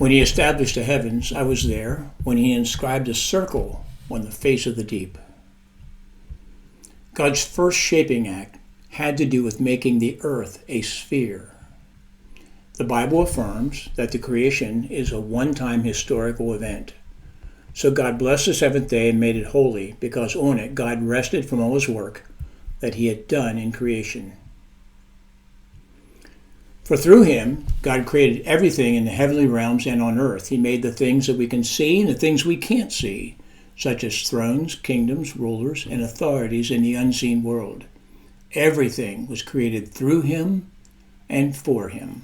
When he established the heavens, I was there. When he inscribed a circle on the face of the deep. God's first shaping act had to do with making the earth a sphere. The Bible affirms that the creation is a one-time historical event. So God blessed the seventh day and made it holy, because on it God rested from all his work that he had done in creation. For through him, God created everything in the heavenly realms and on earth. He made the things that we can see and the things we can't see, such as thrones, kingdoms, rulers, and authorities in the unseen world. Everything was created through him and for him.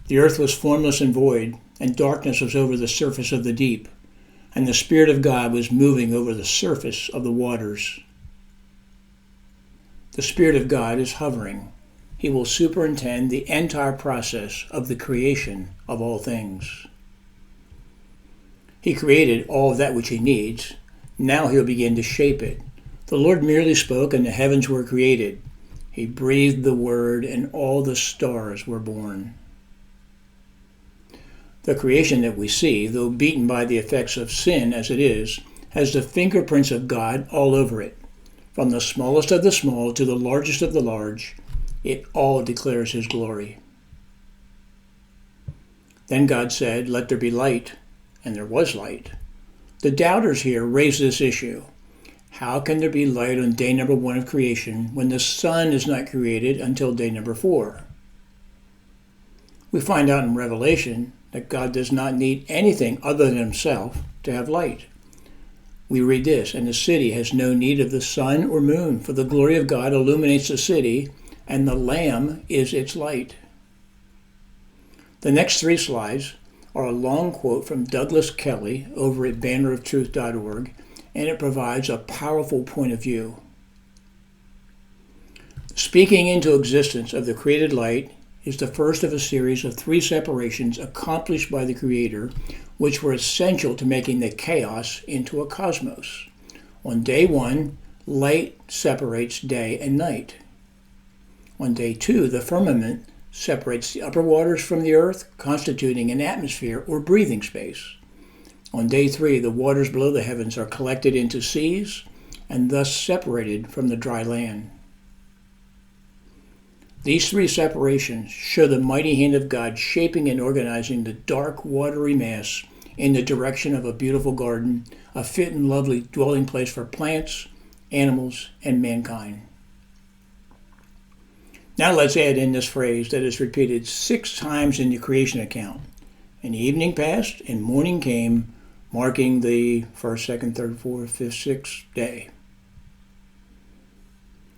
The earth was formless and void, and darkness was over the surface of the deep, and the Spirit of God was moving over the surface of the waters. The Spirit of God is hovering. He will superintend the entire process of the creation of all things. He created all of that which he needs. Now he'll begin to shape it. The Lord merely spoke, and the heavens were created. He breathed the word, and all the stars were born. The creation that we see, though beaten by the effects of sin as it is, has the fingerprints of God all over it. From the smallest of the small to the largest of the large, it all declares his glory. Then God said, "Let there be light," and there was light. The doubters here raise this issue. How can there be light on day number 1 of creation when the sun is not created until day number 4? We find out in Revelation that God does not need anything other than himself to have light. We read this, "And the city has no need of the sun or moon, for the glory of God illuminates the city, and the Lamb is its light." The next 3 slides are a long quote from Douglas Kelly over at banneroftruth.org, and it provides a powerful point of view. Speaking into existence of the created light is the first of a series of 3 separations accomplished by the Creator, which were essential to making the chaos into a cosmos. On day 1, light separates day and night. On day 2, the firmament separates the upper waters from the earth, constituting an atmosphere or breathing space. On day 3, the waters below the heavens are collected into seas and thus separated from the dry land. These 3 separations show the mighty hand of God shaping and organizing the dark, watery mass in the direction of a beautiful garden, a fit and lovely dwelling place for plants, animals, and mankind. Now let's add in this phrase that is repeated 6 times in the creation account. "And the evening passed, and morning came," marking the 1st, 2nd, 3rd, 4th, 5th, 6th day.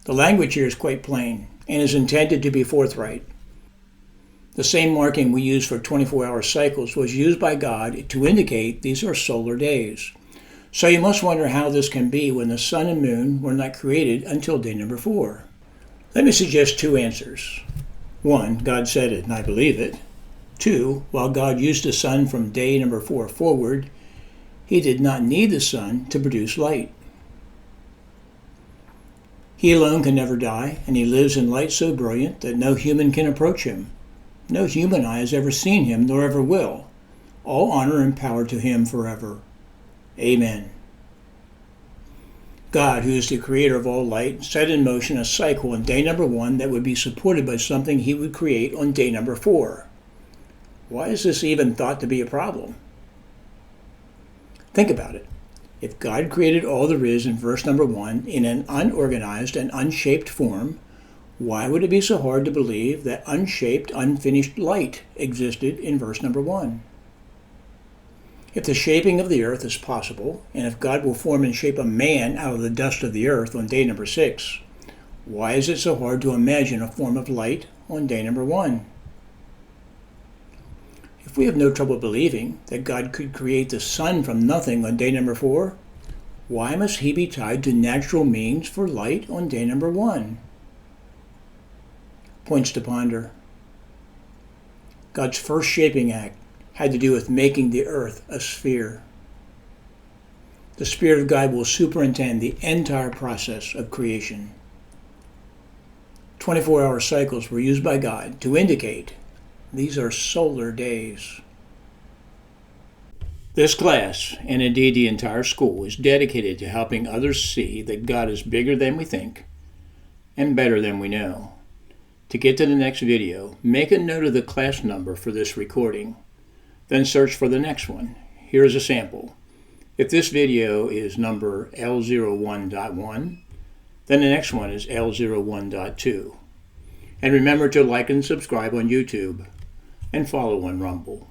The language here is quite plain and is intended to be forthright. The same marking we use for 24-hour cycles was used by God to indicate these are solar days. So you must wonder how this can be when the sun and moon were not created until day number 4. Let me suggest 2 answers. 1, God said it and I believe it. 2, while God used the sun from day number 4 forward, he did not need the sun to produce light. He alone can never die, and he lives in light so brilliant that no human can approach him. No human eye has ever seen him, nor ever will. All honor and power to him forever. Amen. God, who is the creator of all light, set in motion a cycle on day number 1 that would be supported by something he would create on day number 4. Why is this even thought to be a problem? Think about it. If God created all there is in verse number 1 in an unorganized and unshaped form, why would it be so hard to believe that unshaped, unfinished light existed in verse number 1? If the shaping of the earth is possible, and if God will form and shape a man out of the dust of the earth on day number 6, why is it so hard to imagine a form of light on day number 1? If we have no trouble believing that God could create the sun from nothing on day number 4, why must he be tied to natural means for light on day number 1? Points to ponder. God's first shaping act had to do with making the earth a sphere. The Spirit of God will superintend the entire process of creation. 24-hour cycles were used by God to indicate These are solar days. This class, and indeed the entire school, is dedicated to helping others see that God is bigger than we think and better than we know. To get to the next video, make a note of the class number for this recording. Then search for the next one. Here is a sample. If this video is number L01.1, then the next one is L01.2. And remember to like and subscribe on YouTube and follow on Rumble.